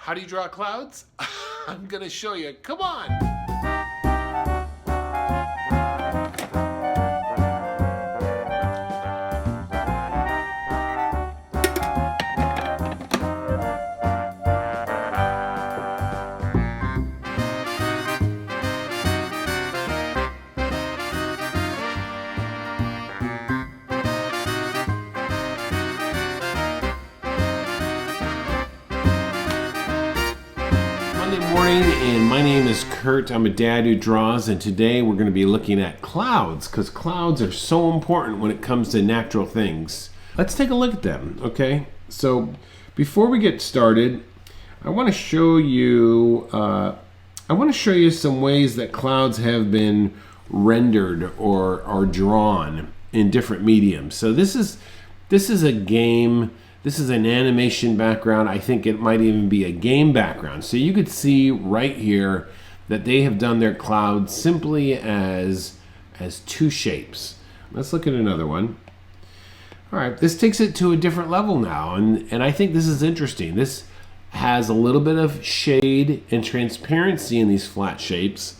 How do you draw clouds? I'm gonna show you. Come on! Monday morning, and my name is Kurt. I'm a dad who draws, and today we're going to be looking at clouds because clouds are so important when it comes to natural things. Let's take a look at them, okay? So before we get started, I want to show you some ways that clouds have been rendered or drawn in different mediums. So this is a game. This is an animation background. I think it might even be a game background. So you could see right here that they have done their clouds simply as two shapes. Let's look at another one. All right, this takes it to a different level now, and I think this is interesting. This has a little bit of shade and transparency in these flat shapes,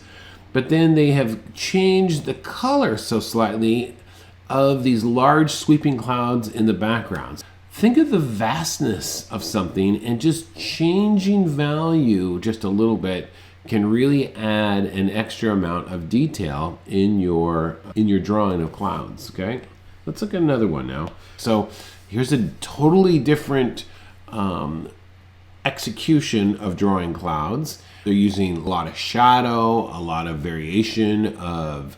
but then they have changed the color so slightly of these large sweeping clouds in the background. Think of the vastness of something, and just changing value just a little bit can really add an extra amount of detail in your drawing of clouds, okay? Let's look at another one now. So here's a totally different execution of drawing clouds. They're using a lot of shadow, a lot of variation of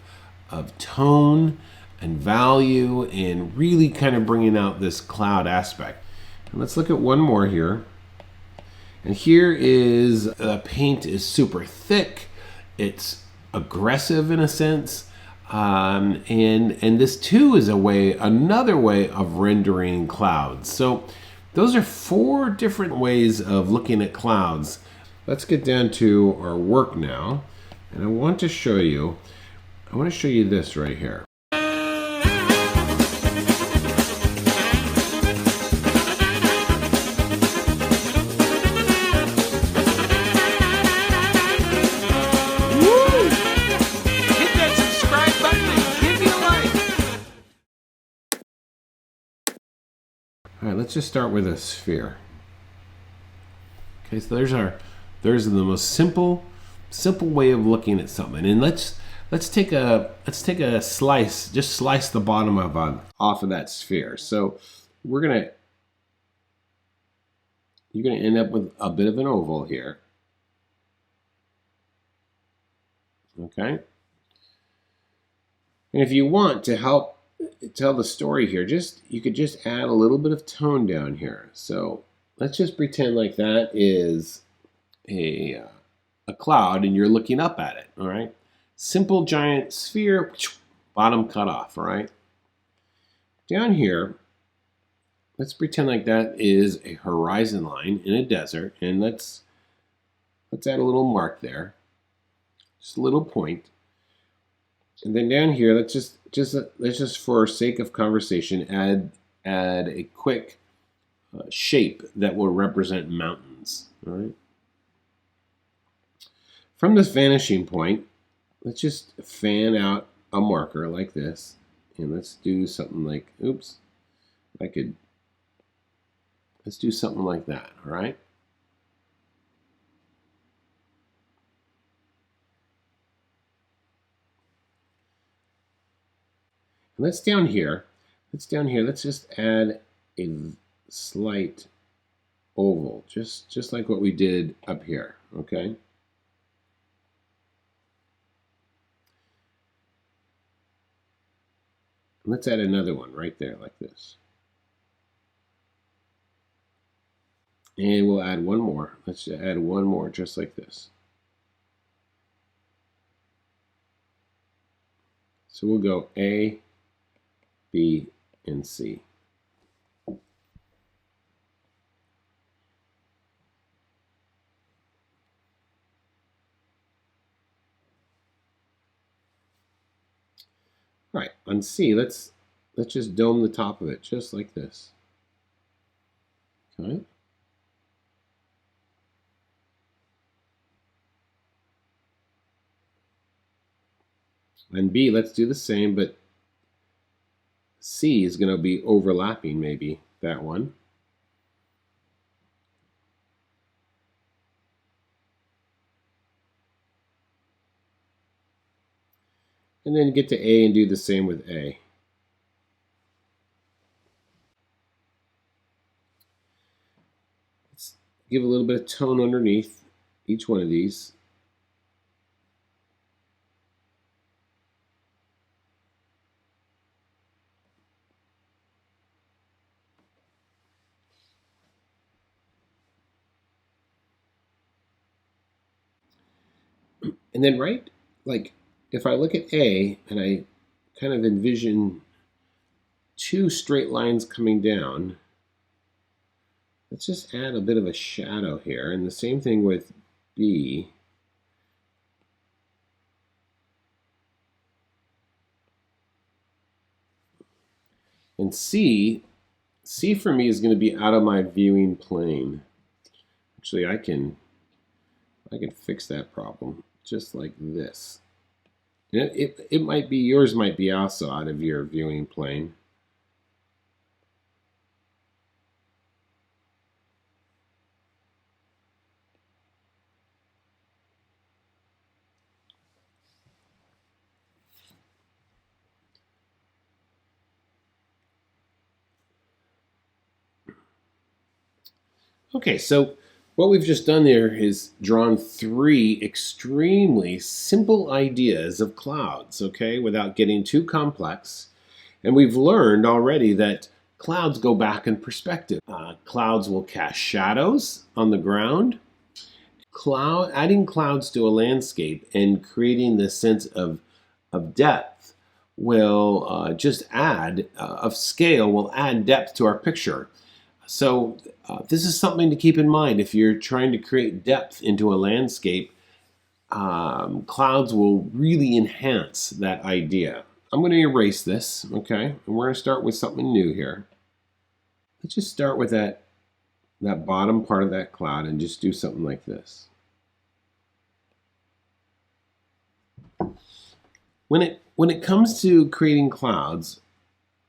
tone and value, and really kind of bringing out this cloud aspect. And let's look at one more here. And here is the paint is super thick. It's aggressive in a sense. And this too is another way of rendering clouds. So those are 4 different ways of looking at clouds. Let's get down to our work now. And I want to show you this right here. All right, let's just start with a sphere. Okay, so there's the most simple way of looking at something. And let's take a slice, just slice the bottom off of that sphere. So you're gonna end up with a bit of an oval here. Okay. And if you want to help tell the story here, you could just add a little bit of tone down here. So let's just pretend like that is a cloud and you're looking up at it. All right, simple giant sphere, bottom cut off. All right, down here, let's pretend like that is a horizon line in a desert, and let's add a little mark there, just a little point. And then down here, let's just for sake of conversation add a quick shape that will represent mountains. All right. From this vanishing point, let's just fan out a marker like this, and let's do something like, let's do something like that. All right. And let's down here, let's just add a slight oval, just like what we did up here, okay? And let's add another one right there like this. And we'll add one more. Let's add one more just like this. So we'll go A, B, and C. All right, on C, let's just dome the top of it just like this. Okay. And B, let's do the same, but C is going to be overlapping maybe that one. And then get to A and do the same with A. Let's give a little bit of tone underneath each one of these. And then like if I look at A and I kind of envision two straight lines coming down, let's just add a bit of a shadow here. And the same thing with B. And C for me is going to be out of my viewing plane. Actually, I can fix that problem just like this. It might be, yours might be also out of your viewing plane. Okay, so what we've just done there is drawn three extremely simple ideas of clouds, okay, without getting too complex. And we've learned already that clouds go back in perspective. Clouds will cast shadows on the ground. Adding clouds to a landscape and creating this sense of depth will just add, of scale, will add depth to our picture. So this is something to keep in mind if you're trying to create depth into a landscape. Clouds will really enhance that idea. I'm going to erase this, okay? And we're going to start with something new here. Let's just start with that bottom part of that cloud and just do something like this. When it comes to creating clouds,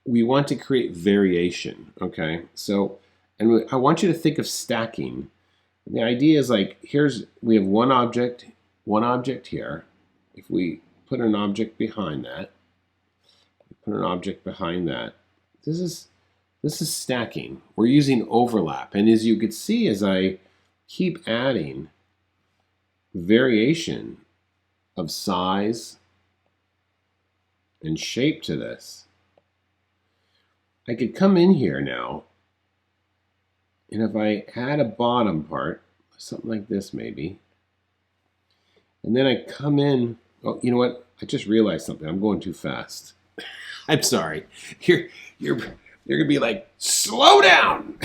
we want to create variation, okay? So, and I want you to think of stacking. The idea is like, we have one object here. If we put an object behind that, this is stacking. We're using overlap. And as you could see, as I keep adding variation of size and shape to this, I could come in here now, and if I add a bottom part, something like this maybe, and then I come in, oh, you know what? I just realized something. I'm going too fast. I'm sorry. You're gonna be like, slow down.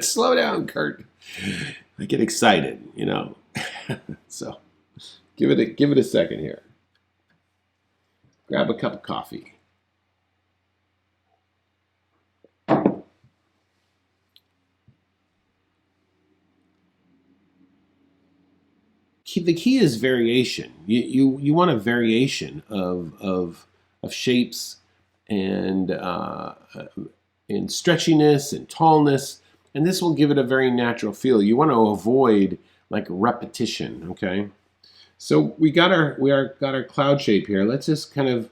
Slow down, Kurt. I get excited, you know. So give it a second here. Grab a cup of coffee. The key is variation. You want a variation of shapes and in stretchiness and tallness, and this will give it a very natural feel. You want to avoid like repetition. Okay, so we got our cloud shape here. Let's just kind of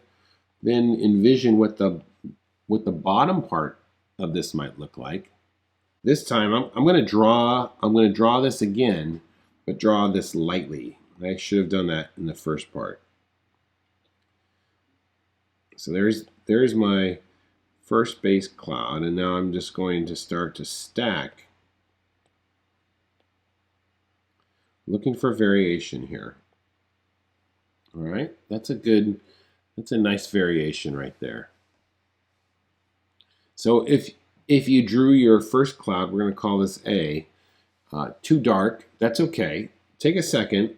then envision what the bottom part of this might look like. This time I'm going to draw this again, but draw this lightly. I should have done that in the first part. So there's my first base cloud, and now I'm just going to start to stack, looking for variation here. All right, that's a nice variation right there. So if you drew your first cloud, we're going to call this A. Too dark, that's okay. Take a second.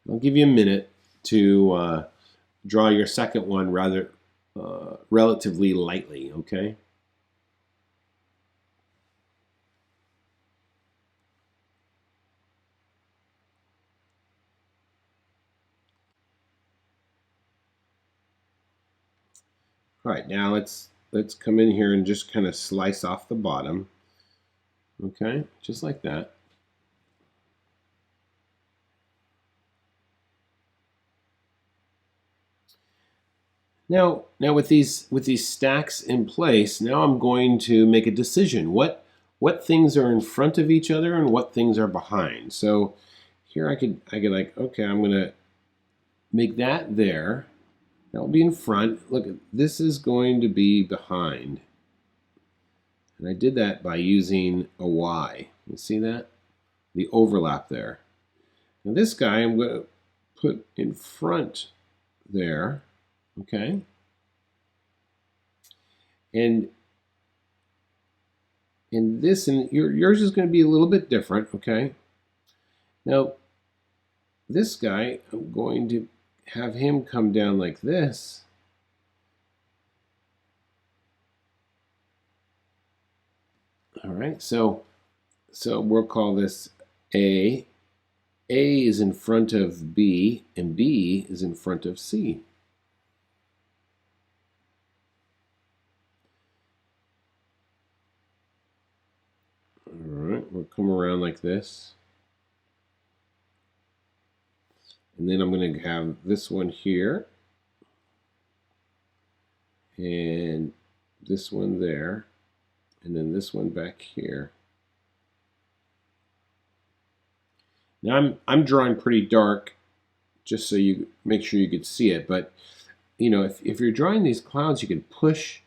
I'll give you a minute to draw your second one relatively lightly, okay? All right, now let's come in here and just kind of slice off the bottom. Okay, just like that. Now with these stacks in place, now I'm going to make a decision. What things are in front of each other and what things are behind. So here I could like, okay, I'm gonna make that there. That will be in front. Look, this is going to be behind. And I did that by using a Y. You see that? The overlap there. Now this guy I'm going to put in front there. Okay. And this, and yours is going to be a little bit different. Okay. Now this guy, I'm going to have him come down like this. All right, so we'll call this A. A is in front of B, and B is in front of C. All right, we'll come around like this. And then I'm going to have this one here. And this one there. And then this one back here. Now I'm drawing pretty dark just so you make sure you could see it. But you know, if you're drawing these clouds, you can push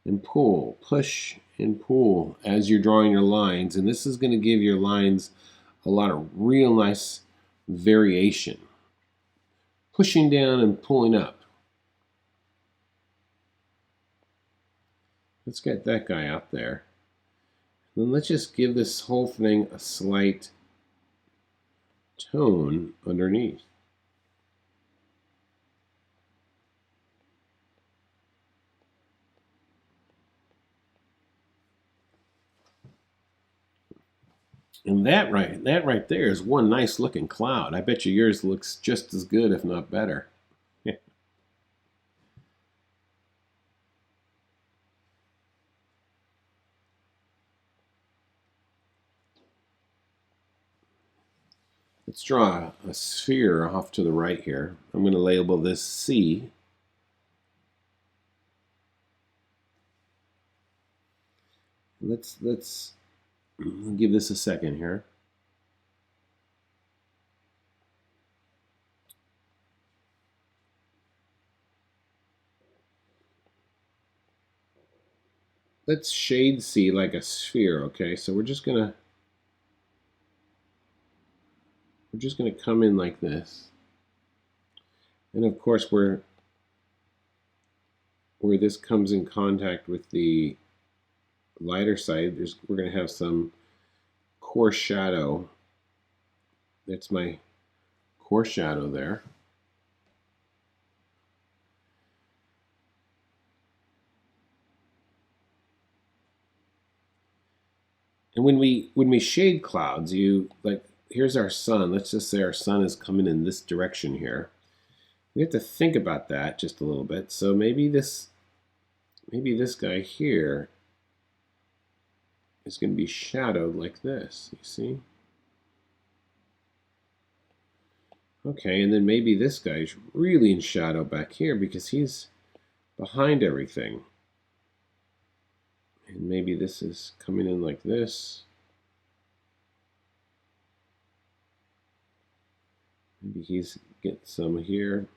and pull as you're drawing your lines. And this is going to give your lines a lot of real nice variation. Pushing down and pulling up. Let's get that guy out there. Then let's just give this whole thing a slight tone underneath. And that right there is one nice looking cloud. I bet you yours looks just as good, if not better. Let's draw a sphere off to the right here. I'm going to label this C. Let's give this a second here. Let's shade C like a sphere, okay? So we're just gonna come in like this. And of course where this comes in contact with the lighter side, we're going to have some coarse shadow. That's my coarse shadow there. And when we shade clouds, here's our sun. Let's just say our sun is coming in this direction here. We have to think about that just a little bit. So maybe this guy here is going to be shadowed like this, you see? Okay, and then maybe this guy's really in shadow back here because he's behind everything. And maybe this is coming in like this. Maybe he's getting some here.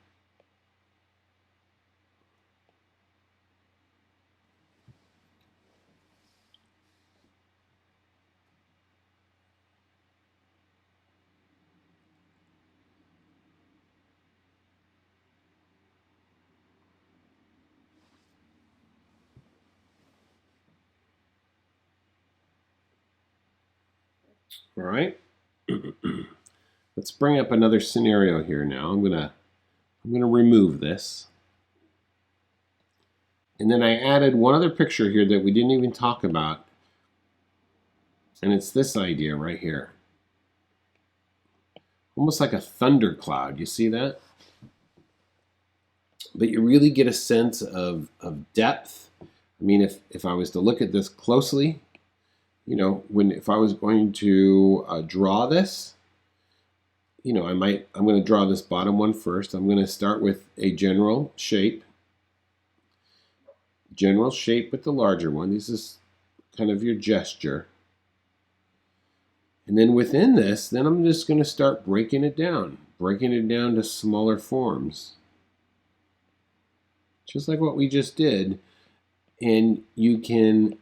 All right. Let's bring up another scenario here now. I'm gonna remove this. And then I added one other picture here that we didn't even talk about. And it's this idea right here. Almost like a thundercloud. You see that? but you really get a sense of depth. I mean, if I was to look at this closely, you know, if I was going to draw this, you know, I'm going to draw this bottom one first. I'm going to start with a general shape with the larger one. This is kind of your gesture. And then within this, then I'm just going to start breaking it down to smaller forms. Just like what we just did. And you can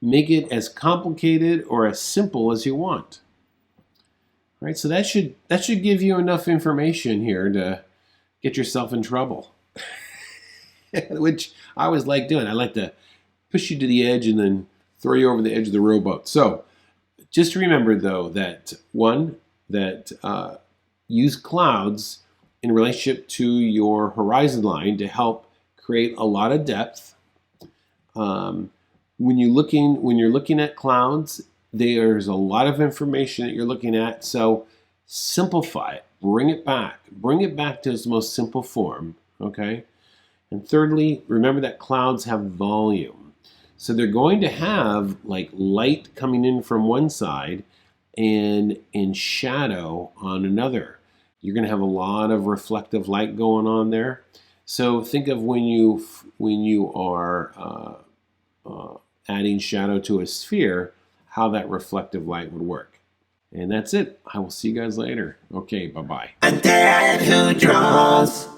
make it as complicated or as simple as you want. Right? So that should give you enough information here to get yourself in trouble. Which I always like doing. I like to push you to the edge and then throw you over the edge of the rowboat. So just remember, though, that use clouds in relationship to your horizon line to help create a lot of depth. When you're looking at clouds, there's a lot of information that you're looking at. So simplify it. Bring it back to its most simple form. Okay. And thirdly, remember that clouds have volume. So they're going to have like light coming in from one side and shadow on another. You're going to have a lot of reflective light going on there. So think of when you are adding shadow to a sphere, how that reflective light would work. And that's it. I will see you guys later. Okay, bye-bye. A dad who draws.